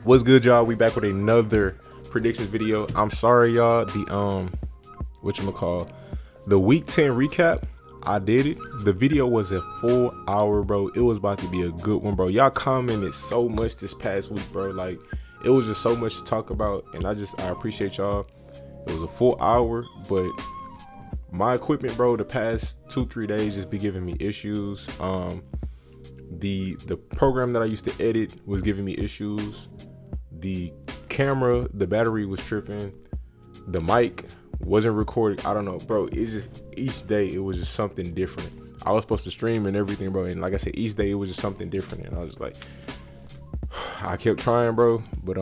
What's good, y'all? We back with another predictions video. I'm sorry, y'all. The week 10 recap. I did it. The video was a full hour, bro. It was about to be a good one, bro. Y'all commented so much this past week, bro. Like, it was just so much to talk about, and I appreciate y'all. It was a full hour, but my equipment, bro, the past 2-3 days just be giving me issues. The program that I used to edit was giving me issues. The camera, the battery was tripping. The mic wasn't recording. I don't know, bro. It's just each day it was just something different. I was supposed to stream and everything, bro. And like I said, each day it was just something different. And I was just like, I kept trying, bro. But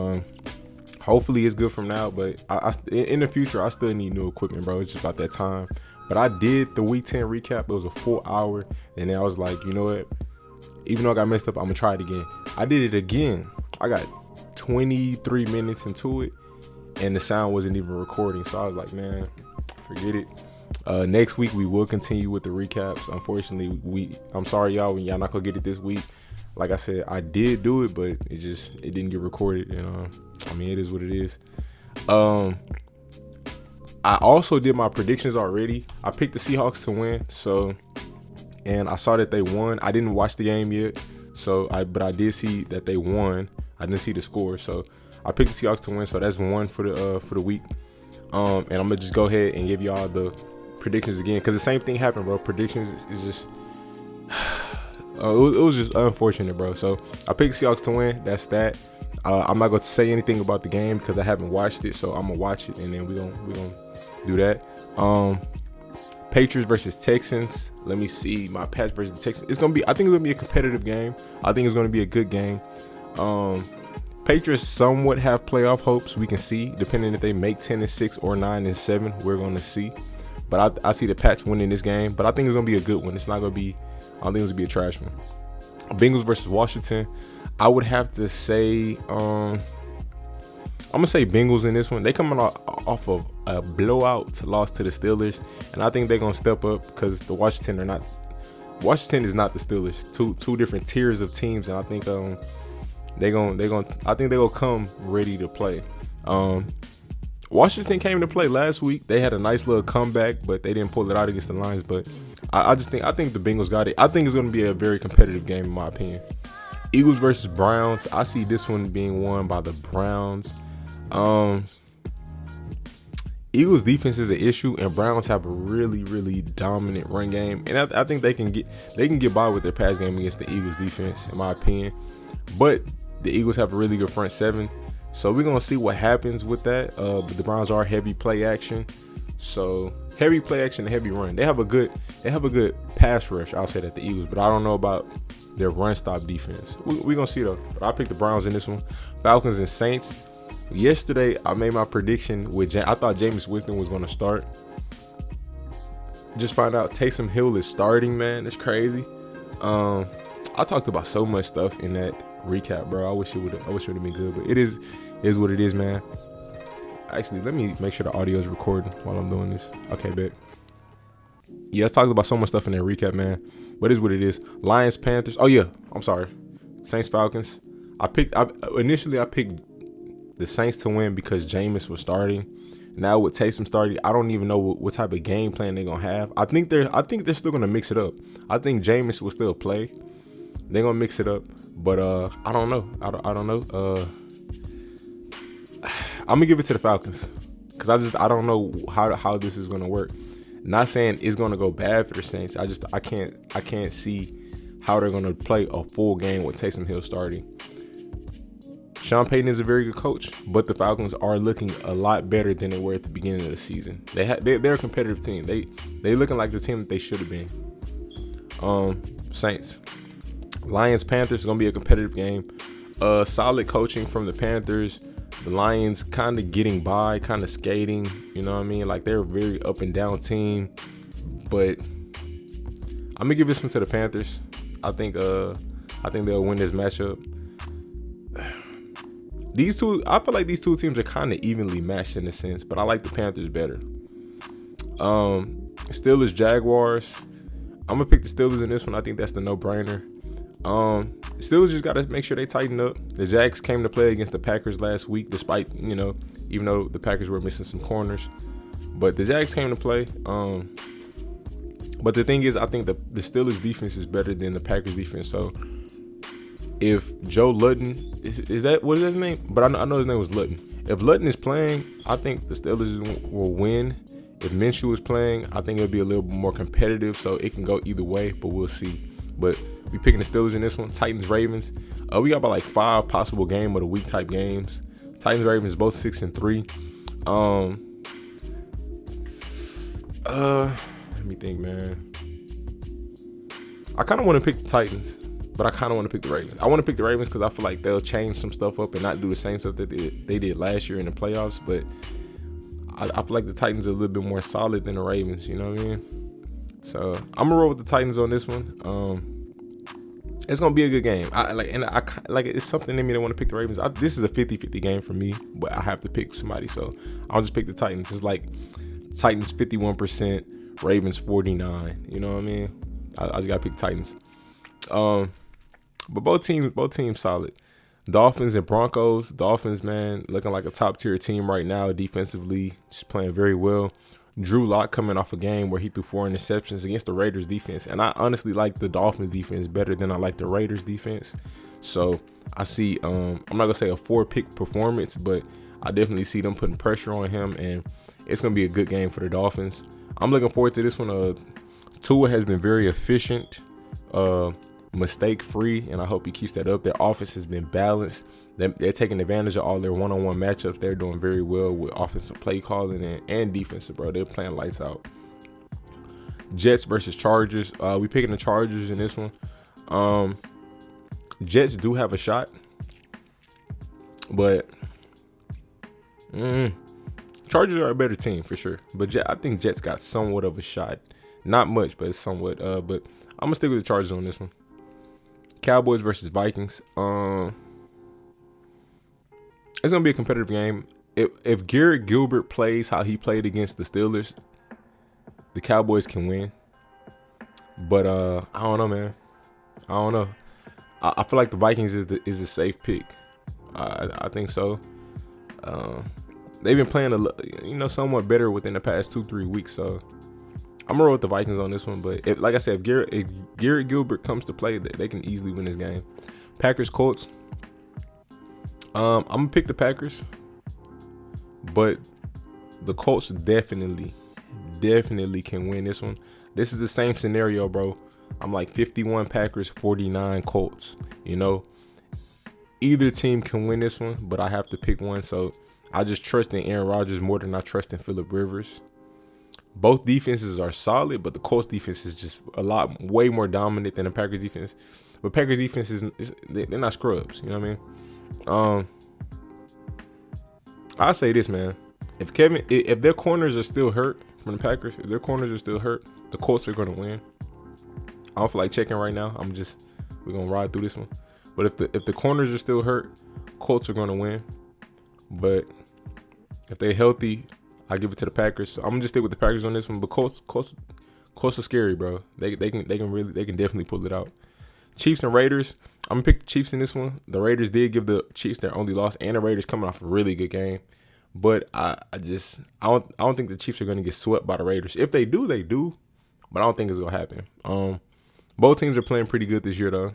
hopefully it's good from now. But in the future, I still need new equipment, bro. It's just about that time. But I did the week 10 recap. It was a full hour. And then I was like, you know what? Even though I got messed up, I'm gonna try it again. I did it again. I got 23 minutes into it, and the sound wasn't even recording. So I was like, man, forget it. Next week we will continue with the recaps. Unfortunately, I'm sorry, y'all. Y'all not gonna get it this week. Like I said, I did do it, but it didn't get recorded. And I mean, it is what it is. I also did my predictions already. I picked the Seahawks to win. And I saw that they won. I didn't watch the game yet, but I did see that they won. I didn't see the score, so I picked the Seahawks to win. So that's one for the week. And I'm gonna just go ahead and give y'all the predictions again, because the same thing happened, bro. Predictions is just it was just unfortunate, bro. So I picked the Seahawks to win. That's that. I'm not gonna say anything about the game because I haven't watched it, so I'm gonna watch it and then we gonna do that. Patriots versus Texans. Let me see. My Pats versus the Texans. I think it's gonna be a competitive game. I think it's gonna be a good game. Patriots somewhat have playoff hopes. We can see, depending if they make 10-6 or 9-7. We're gonna see. But I see the Pats winning this game. But I think it's gonna be a good one. It's not gonna be. I don't think it's gonna be a trash one. Bengals versus Washington. I would have to say. I'm gonna say Bengals in this one. They coming off of a blowout loss to the Steelers, and I think they're gonna step up because the Washington is not the Steelers. Two different tiers of teams, and I think they're gonna come ready to play. Washington came to play last week. They had a nice little comeback, but they didn't pull it out against the Lions. But I think the Bengals got it. I think it's gonna be a very competitive game in my opinion. Eagles versus Browns. I see this one being won by the Browns. Eagles defense is an issue, and Browns have a really, really dominant run game, and I think they can get by with their pass game against the Eagles defense, in my opinion. But the Eagles have a really good front seven, so we're gonna see what happens with that. But the Browns are heavy play action, so heavy play action and heavy run. They have a good pass rush. I'll say that the Eagles, but I don't know about their run stop defense. We're gonna see though. But I picked the Browns in this one. Falcons and Saints. Yesterday, I made my prediction I thought Jameis Winston was going to start. Just found out Taysom Hill is starting, man. It's crazy. I talked about so much stuff in that recap, bro. I wish it would have been good, but it is what it is, man. Actually, let me make sure the audio is recording while I'm doing this. Okay, bet. Yeah, I talked about so much stuff in that recap, man. But it is what it is. Lions, Panthers. Oh yeah, I'm sorry. Saints, Falcons. Initially I picked the Saints to win because Jameis was starting. Now with Taysom starting, I don't even know what type of game plan they're gonna have. I think they're still gonna mix it up. I think Jameis will still play. They're gonna mix it up, but I don't know. I don't know. I'm gonna give it to the Falcons because I don't know how this is gonna work. Not saying it's gonna go bad for the Saints. I can't see how they're gonna play a full game with Taysom Hill starting. Sean Payton is a very good coach, but the Falcons are looking a lot better than they were at the beginning of the season. They're a competitive team. They looking like the team that they should have been. Saints, Lions, Panthers is gonna be a competitive game. Solid coaching from the Panthers. The Lions kind of getting by, kind of skating. You know what I mean? Like they're a very up and down team, but I'm gonna give this one to the Panthers. I think they'll win this matchup. I feel like these two teams are kind of evenly matched in a sense, but I like the Panthers better. Steelers, Jaguars. I'm gonna pick the Steelers in this one. I think that's the no-brainer. Steelers just got to make sure they tighten up. The Jags came to play against the Packers last week, despite, even though the Packers were missing some corners. But the Jags came to play. But the thing is, I think the Steelers defense is better than the Packers defense. So if Joe Ludden, what is his name? But I know his name was Ludden. If Ludden is playing, I think the Steelers will win. If Minshew is playing, I think it'll be a little more competitive, so it can go either way, but we'll see. But we picking the Steelers in this one. Titans, Ravens. We got about like 5 possible game of the week type games. Titans, Ravens, both 6-3. Let me think, man. I kind of want to pick the Titans, but I kind of want to pick the Ravens. I want to pick the Ravens because I feel like they'll change some stuff up and not do the same stuff that they did last year in the playoffs. But I feel like the Titans are a little bit more solid than the Ravens. You know what I mean? So I'm gonna roll with the Titans on this one. It's gonna be a good game. It's something in me that want to pick the Ravens. This is a 50-50 game for me, but I have to pick somebody, so I'll just pick the Titans. It's like Titans 51%, Ravens 49. You know what I mean? I just gotta pick Titans. But both teams solid. Dolphins and Broncos. Dolphins, man, looking like a top tier team right now defensively, just playing very well. Drew Lock coming off a game where he threw 4 interceptions against the Raiders defense, and I honestly like the Dolphins defense better than I like the Raiders defense. So I see, I'm not gonna say a 4-pick performance, but I definitely see them putting pressure on him, and it's gonna be a good game for the Dolphins. I'm looking forward to this one. Tua has been very efficient, mistake free, and I hope he keeps that up. Their offense has been balanced. They're taking advantage of all their one-on-one matchups. They're doing very well with offensive play calling and defensive, bro. They're playing lights out. Jets versus Chargers. We picking the Chargers in this one. Jets do have a shot, but Chargers are a better team for sure. But I think Jets got somewhat of a shot. Not much, but it's somewhat. But I'm gonna stick with the Chargers on this one. Cowboys versus Vikings. It's gonna be a competitive game. If Garrett Gilbert plays how he played against the Steelers, the Cowboys can win. But I don't know, man. I don't know. I feel like the Vikings is a safe pick. I think so. They've been playing somewhat better within the past 2-3 weeks. So I'm gonna roll with the Vikings on this one. But like I said, if Garrett Gilbert comes to play, they can easily win this game. Packers, Colts. I'm gonna pick the Packers, but the Colts definitely can win this one. This is the same scenario, bro. I'm like 51 Packers, 49 Colts. Either team can win this one, but I have to pick one. So I just trust in Aaron Rodgers more than I trust in Phillip Rivers. Both defenses are solid, but the Colts defense is just way more dominant than the Packers defense. But Packers defense they're not scrubs. You know what I mean? I'll say this, man. If their corners are still hurt from the Packers, if their corners are still hurt, the Colts are gonna win. I don't feel like checking right now. We're gonna ride through this one. But if the corners are still hurt, Colts are gonna win. But if they're healthy, I give it to the Packers. So I'm gonna just stick with the Packers on this one. But Colts are scary, bro. They can definitely pull it out. Chiefs and Raiders. I'm gonna pick the Chiefs in this one. The Raiders did give the Chiefs their only loss, and the Raiders coming off a really good game. But I don't think the Chiefs are gonna get swept by the Raiders. If they do, they do. But I don't think it's gonna happen. Both teams are playing pretty good this year though.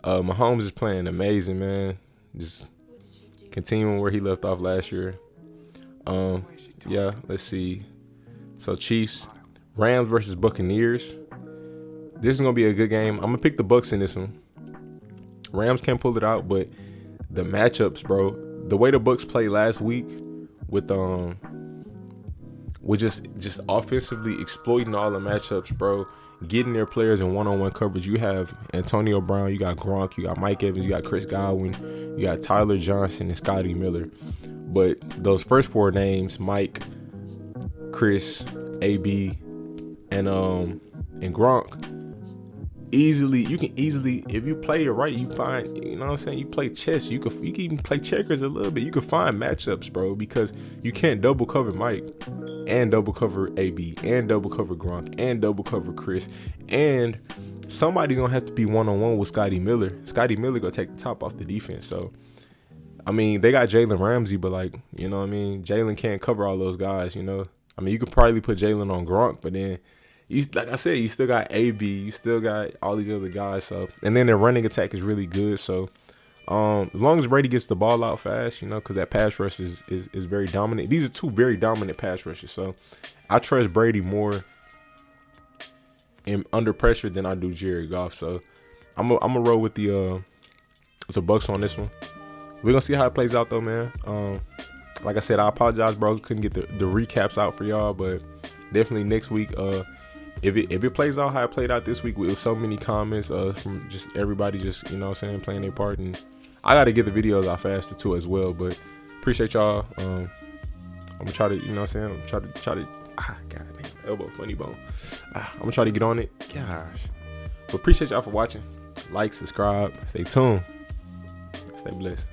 Mahomes is playing amazing, man. Just continuing where he left off last year. Yeah, let's see. So Chiefs, Rams versus Buccaneers. This is gonna be a good game. I'm gonna pick the Bucs in this one. Rams can't pull it out, but the matchups, bro. The way the Bucs played last week with just offensively exploiting all the matchups, bro. Getting their players in one-on-one coverage. You have Antonio Brown, you got Gronk, you got Mike Evans, you got Chris Godwin, you got Tyler Johnson and Scotty Miller. But those first 4 names, Mike, Chris, AB, and Gronk, easily, if you play it right, you find, you know what I'm saying, you play chess, you can even play checkers a little bit. You can find matchups, bro, because you can't double cover Mike and double cover AB and double cover Gronk and double cover Chris, and somebody's gonna have to be one-on-one with Scotty Miller. Scotty Miller gonna take the top off the defense. So I mean, they got Jalen Ramsey, but like, you know what I mean, Jalen can't cover all those guys, you know. I mean, you could probably put Jalen on Gronk, but then like I said, you still got AB, you still got all these other guys. So, and then their running attack is really good. So, as long as Brady gets the ball out fast, you know, because that pass rush is very dominant. These are two very dominant pass rushes. So, I trust Brady more under pressure than I do Jared Goff. So, I'm gonna roll with the Bucs on this one. We're gonna see how it plays out though, man. Like I said, I apologize, bro. Couldn't get the recaps out for y'all, but definitely next week. If it plays out how it played out this week with so many comments from just everybody just, you know what I'm saying, playing their part, and I gotta get the videos out faster too as well. But appreciate y'all. I'm gonna try to, you know what I'm saying, try to god damn, elbow funny bone. I'm gonna try to get on it. Gosh. But appreciate y'all for watching. Like, subscribe, stay tuned, stay blessed.